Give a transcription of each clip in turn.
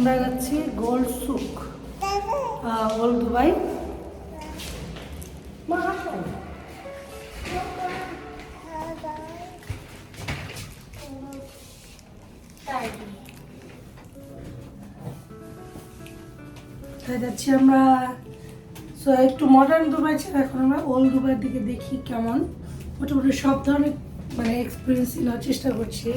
আমরা যাচ্ছি gold সুক old Dubai. তাই যাচ্ছি আমরা। সো একটু মডার্ন দুবাই ছিল, এখন আমরা ওল্ড দুবাইয়ের দিকে দেখি কেমন। মোটামুটি সব ধরনের মানে এক্সপিরিয়েন্স নেওয়ার চেষ্টা করছি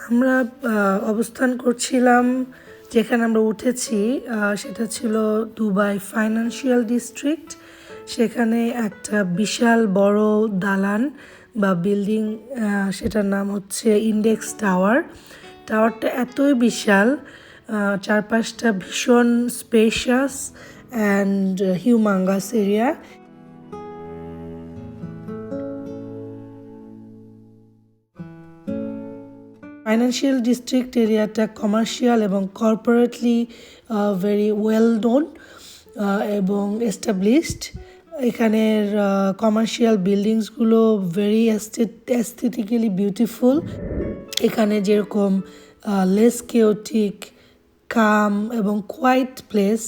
আমরা অবস্থান করছিলাম যেখানে আমরা উঠেছি, সেটা ছিল দুবাই ফাইন্যান্সিয়াল ডিস্ট্রিক্ট। সেখানে একটা বিশাল বড় দালান বা বিল্ডিং, সেটার নাম হচ্ছে ইন্ডেক্স টাওয়ার। টাওয়ারটা এতই বিশাল, চারপাশটা ভীষণ spacious and humongous area. Financial district এরিয়াটা কমার্শিয়াল এবং কর্পোরেটলি ভেরি ওয়েল নোন এবং এস্টাবলিশড। এখানের কমার্শিয়াল বিল্ডিংসগুলো ভেরি অ্যাস্থেটিক্যালি বিউটিফুল। এখানে যেরকম লেস কেওটিক, কাম এবং কোয়াইট প্লেস,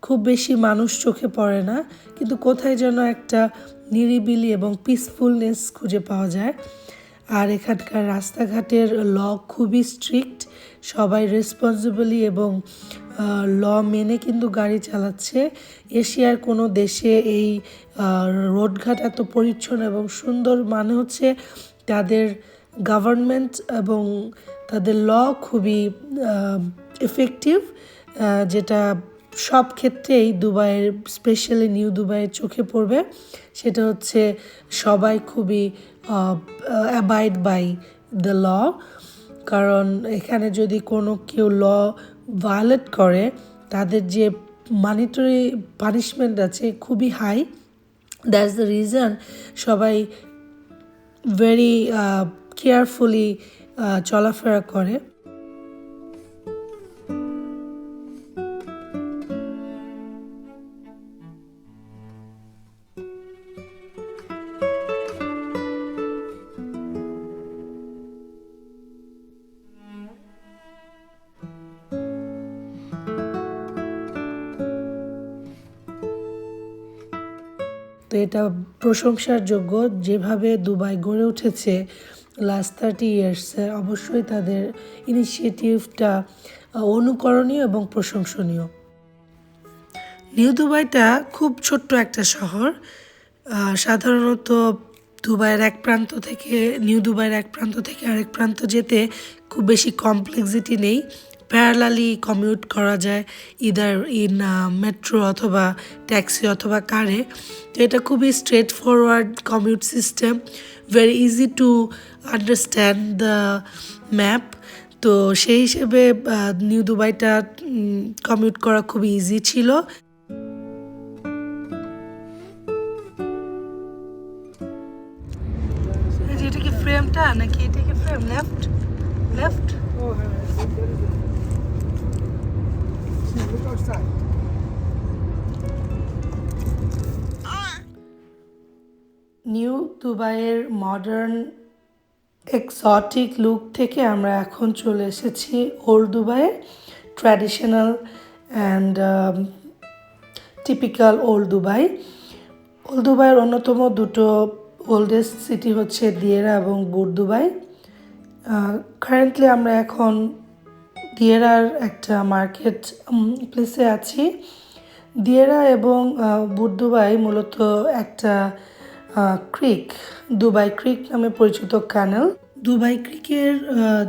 খুব বেশি মানুষ চোখে পড়ে না, কিন্তু কোথায় যেন একটা নিরিবিলি এবং পিসফুলনেস খুঁজে পাওয়া যায়। আর এখানকার রাস্তাঘাটের ল খুবই স্ট্রিক্ট, সবাই রেসপন্সিবলি এবং ল মেনে কিন্তু গাড়ি চালাচ্ছে। এশিয়ার কোনো দেশে এই রোডঘাট এত পরিচ্ছন্ন এবং সুন্দর মানে হচ্ছে তাদের গভর্নমেন্ট এবং তাদের ল খুবই এফেক্টিভ, যেটা সব ক্ষেত্রেই দুবাইয়ের, স্পেশালি নিউ দুবাইয়ের চোখে পড়বে। সেটা হচ্ছে সবাই খুবই অ্যাবাইড বাই দ্য ল, কারণ এখানে যদি কোনো কেউ ল ভায়োলেট করে তাদের যে মানিটারি পানিশমেন্ট আছে খুবই হাই। দ্যাটস দ্য রিজন সবাই ভেরি কেয়ারফুলি চলাফেরা করে। তো এটা প্রশংসার যোগ্য যেভাবে দুবাই গড়ে উঠেছে লাস্ট 30 ইয়ার্সে। অবশ্যই তাদের ইনিশিয়েটিভটা অনুকরণীয় এবং প্রশংসনীয়। নিউ দুবাইটা খুব ছোট্ট একটা শহর। সাধারণত দুবাইয়ের এক প্রান্ত থেকে আরেক প্রান্ত যেতে খুব বেশি কমপ্লেক্সিটি নেই। প্যারালালি কমিউট করা যায় ইদার ইন মেট্রো অথবা ট্যাক্সি অথবা কারে। তো এটা খুবই straight forward commute system, very easy to understand the map. তো সেই হিসেবে নিউ দুবাইটা কমিউট করা খুবই ইজি ছিল। এটা কি ফ্রেমটা নাকি এটা কি ফ্রেম? Left left. নিউ দুবাইয়ের মডার্ন এক্সটিক লুক থেকে আমরা এখন চলে এসেছি ওল্ড দুবাইয়ে, traditional and typical old Dubai. Old দুবাইয়ের অন্যতম দুটো ওল্ডেস্ট সিটি হচ্ছে দিয়েরা এবং বুট দুবাই। কারেন্টলি আমরা এখন দিয়েরার একটা মার্কেট প্লেসে আছি। দিয়েরা এবং বুট দুবাই মূলত একটা ক্রিক, দুবাই ক্রিক নামে পরিচিত ক্যানেল। দুবাই ক্রিকের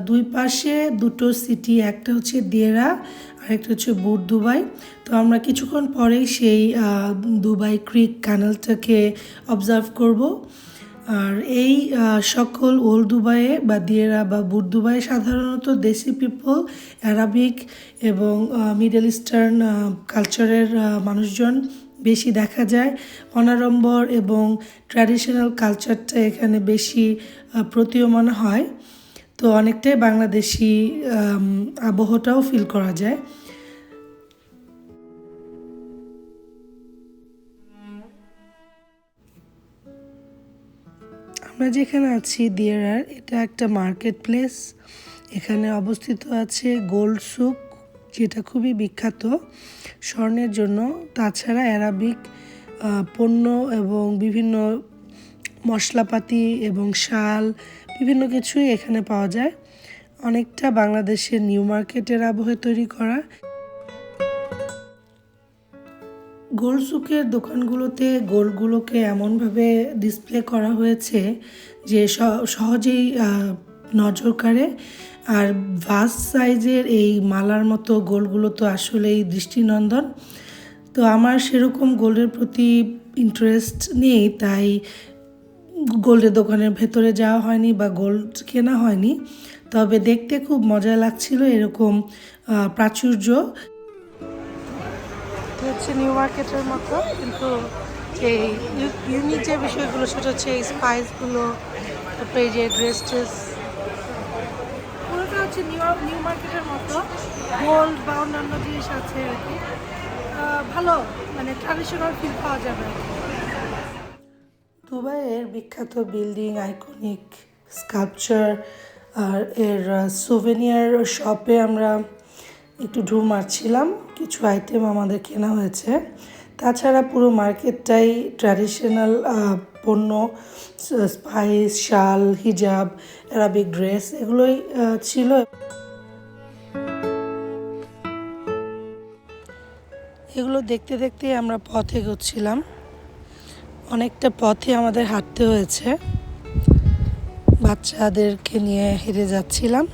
দুই পাশে দুটো সিটি, একটা হচ্ছে দিয়েরা আর একটা হচ্ছে বুট দুবাই। তো আমরা কিছুক্ষণ পরেই সেই দুবাই ক্রিক ক্যানেলটাকে অবজার্ভ করব। আর এই সকল ওল্ড দুবাইয়ে বা দিয়েরা বা বুট দুবাইয়ে সাধারণত দেশি পিপল, অ্যারাবিক এবং মিডল ইস্টার্ন কালচারের মানুষজন বেশি দেখা যায়। অনাড়ম্বর এবং ট্র্যাডিশনাল কালচারটা এখানে বেশি প্রতীয়মান হয়। তো অনেকটাই বাংলাদেশি আবহটাও ফিল করা যায়। আমরা যেখানে আছি দিয়ারার, এটা একটা মার্কেট প্লেস। এখানে অবস্থিত আছে গোল্ড সুক, যেটা খুবই বিখ্যাত স্বর্ণের জন্য। তাছাড়া অ্যারাবিক পণ্য এবং বিভিন্ন মশলাপাতি এবং শাল বিভিন্ন কিছুই এখানে পাওয়া যায়। অনেকটা বাংলাদেশের নিউ মার্কেটের আবহে তৈরি করা। গোল্ড সুকের দোকানগুলোতে গোল্ডগুলোকে এমনভাবে ডিসপ্লে করা হয়েছে যে সহজেই নজর কাড়ে। আর ভাস্ট সাইজের এই মালার মতো গোল্ডগুলো তো আসলেই দৃষ্টিনন্দন। তো আমার সেরকম গোল্ডের প্রতি ইন্টারেস্ট নেই, তাই গোল্ডের দোকানের ভেতরে যাওয়া হয়নি বা গোল্ড কেনা হয়নি। তবে দেখতে খুব মজা লাগছিল এরকম প্রাচুর্য। হচ্ছে নিউ মার্কেটের মতো, কিন্তু এই ইউনিক যে বিষয়গুলো সেটা হচ্ছে এই স্পাইসগুলো, তারপরে এই যে ড্রেস পুরোটা হচ্ছে নিউ মার্কেটের মতো। গোল্ড বা অন্যান্য জিনিস আছে আর কি, ভালো মানে ট্র্যাডিশনাল ফিল পাওয়া যাবে। দুবাইয়ের বিখ্যাত বিল্ডিং, আইকনিক স্কাল্পচার আর এর সুভেনিয়ার শপে আমরা একটু ঢু মারছিলাম। কিছু আইটেম আমাদের কেনা হয়েছে। তাছাড়া পুরো মার্কেটটাই ট্র্যাডিশনাল পণ্য, স্পাইস, শাল, হিজাব, অ্যারাবিক ড্রেস এগুলোই ছিল। এগুলো দেখতে দেখতে আমরা পথে এগোচ্ছিলাম। অনেকটা পথে আমাদের হাঁটতে হয়েছে, বাচ্চাদেরকে নিয়ে হেঁটে যাচ্ছিলাম।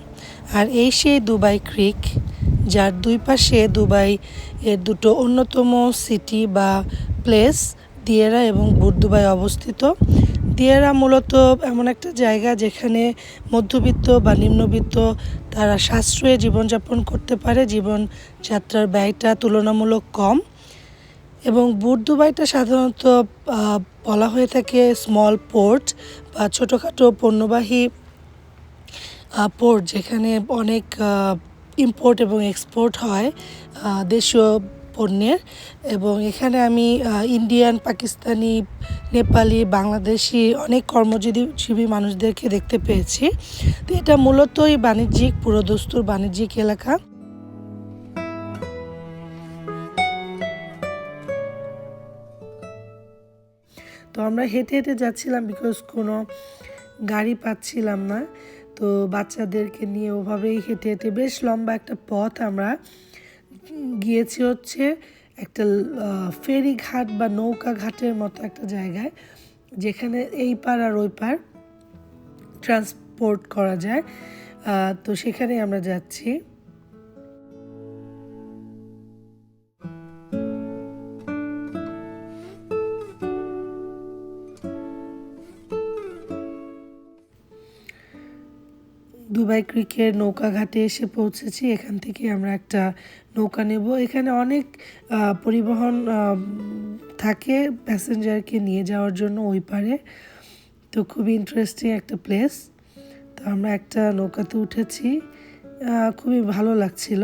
আর এই সেই দুবাই ক্রিক, যার দুই পাশে দুবাই এর দুটো অন্যতম সিটি বা প্লেস দিয়ারা এবং বুর্দুবাই অবস্থিত। দিয়ারা মূলত এমন একটা জায়গা যেখানে মধ্যবিত্ত বা নিম্নবিত্ত তারা সাশ্রয়ে জীবনযাপন করতে পারে, জীবনযাত্রার ব্যয়টা তুলনামূলক কম। এবং বুর্দুবাইটা সাধারণত বলা হয়ে থাকে স্মল পোর্ট বা ছোটোখাটো পণ্যবাহী পোর্ট, যেখানে অনেক ইম্পোর্ট এবং এক্সপোর্ট হয় দেশীয় পণ্যের। এবং এখানে আমি ইন্ডিয়ান, পাকিস্তানি, নেপালি, বাংলাদেশি অনেক কর্মজীবী মানুষদেরকে দেখতে পেয়েছি। তো এটা মূলতই বাণিজ্যিক, পুরোদস্তুর বাণিজ্যিক এলাকা। তো আমরা হেঁটে হেঁটে যাচ্ছিলাম, বিকজ কোনো গাড়ি পাচ্ছিলাম না। তো বাচ্চাদেরকে নিয়ে ওভাবেই হেঁটে হেঁটে বেশ লম্বা একটা পথ আমরা গিয়েছি হচ্ছে একটা ফেরি ঘাট বা নৌকা ঘাটের মতো একটা জায়গায়, যেখানে এই পার আর ওই পার ট্রান্সপোর্ট করা যায়। তো সেখানে আমরা যাচ্ছি। দুবাই ক্রিকের নৌকা ঘাটে এসে পৌঁছেছি। এখান থেকে আমরা একটা নৌকা নেব। এখানে অনেক পরিবহন থাকে প্যাসেঞ্জারকে নিয়ে যাওয়ার জন্য ওই পারে। তো খুবই ইন্টারেস্টিং একটা প্লেস। তো আমরা একটা নৌকাতে উঠেছি, খুবই ভালো লাগছিল।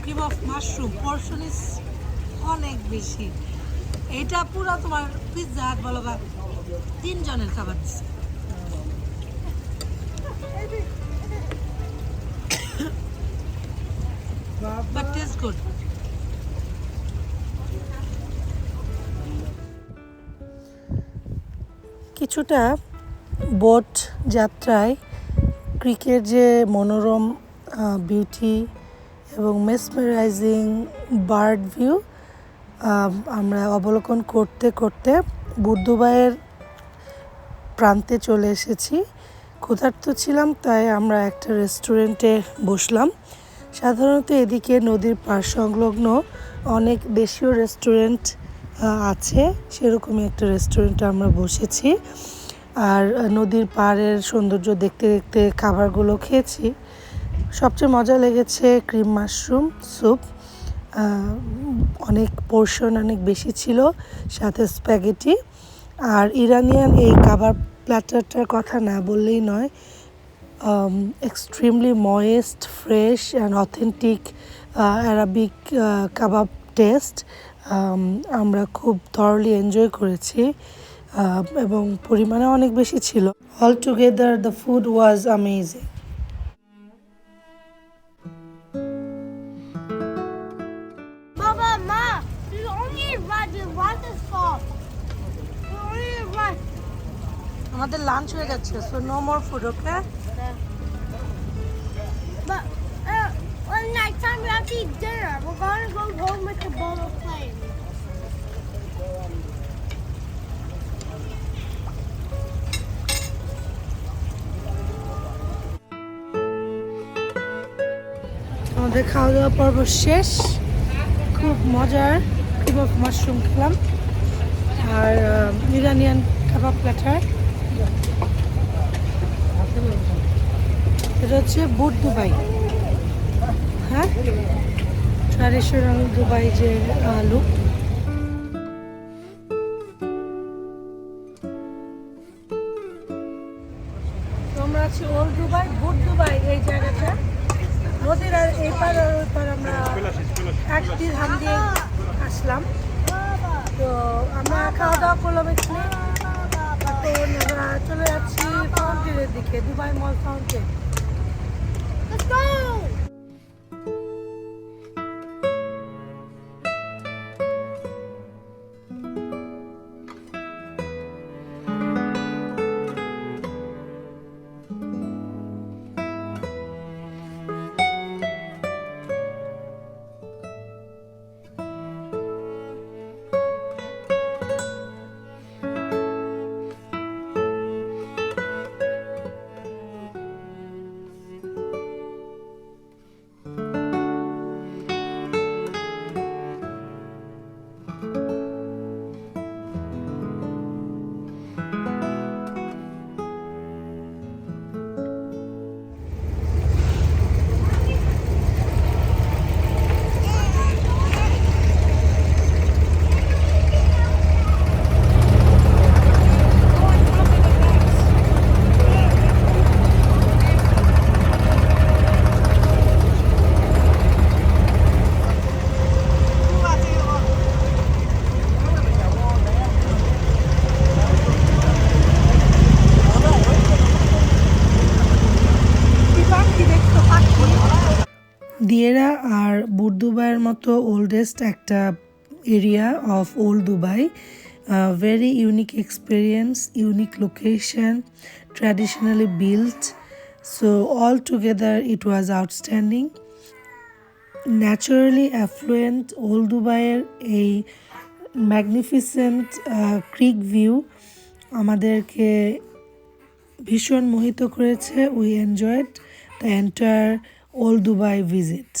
Cream of mushroom portion is অনেক বেশি। এটা পুরো তোমার পিৎজা হাট বলো বা 3 জনের খাবার দিচ্ছে। But taste good. কিছুটা বোট যাত্রায় ক্রিকের যে মনোরম বিউটি এবং মেসমেরাইজিং বার্ড ভিউ আমরা অবলোকন করতে করতে বুর্দুবাইয়ের প্রান্তে চলে এসেছি। ক্ষুধার্ত ছিলাম, তাই আমরা একটা রেস্টুরেন্টে বসলাম। সাধারণত এদিকে নদীর পাড় সংলগ্ন অনেক দেশীয় রেস্টুরেন্ট আছে, সেরকমই একটা রেস্টুরেন্টে আমরা বসেছি। আর নদীর পাড়ের সৌন্দর্য দেখতে দেখতে খাবারগুলো খেয়েছি। সবচেয়ে মজা লেগেছে ক্রিম মাশরুম স্যুপ। অনেক পোর্শন অনেক বেশি ছিল, সাথে স্প্যাগেটি। আর ইরানিয়ান এই কাবাব প্ল্যাটারটার কথা না বললেই নয়। Extremely moist, fresh and authentic Arabic kebab test. আমরা খুব থরলি এনজয় করেছি এবং পরিমাণে অনেক বেশি ছিল। All together the food was amazing. আমাদের লাঞ্চ হয়ে যাচ্ছে, so no more food, okay? But when night time we have to eat dinner. We're gonna go home with the bowl of plates. আমাদের খাওয়া দাওয়া পর্ব শেষ। খুব মজার ক্রিম অফ মাশরুম খেলাম আর ইরানিয়ান কাবাব প্ল্যাটার। এটা হচ্ছে বুট দুবাই, হ্যাঁ, ট্র্যাডিশনাল দুবাই যে লুক। আমরা আছি ওল্ড দুবাই, বুট দুবাই এই জায়গাটা। নদীর আর এই পার আর ওই পার আমরা এক দিরহাম দিয়ে আসলাম। তো আমরা খাওয়া দাওয়া করলাম এখানে। এখন আমরা চলে যাচ্ছি ফাউন্টেনের দিকে, Dubai mall fountain. Let's go! দিয়েরা আর বুর্দুবাইয়ের মতো ওল্ডেস্ট একটা area of old Dubai. Very unique experience, unique location, traditionally built. So all together it was outstanding. Naturally effluent old দুবাইয়ের এই ম্যাগনিফিসেন্ট ক্রিক ভিউ আমাদেরকে ভীষণ মোহিত করেছে। We enjoyed the entire old Dubai visit.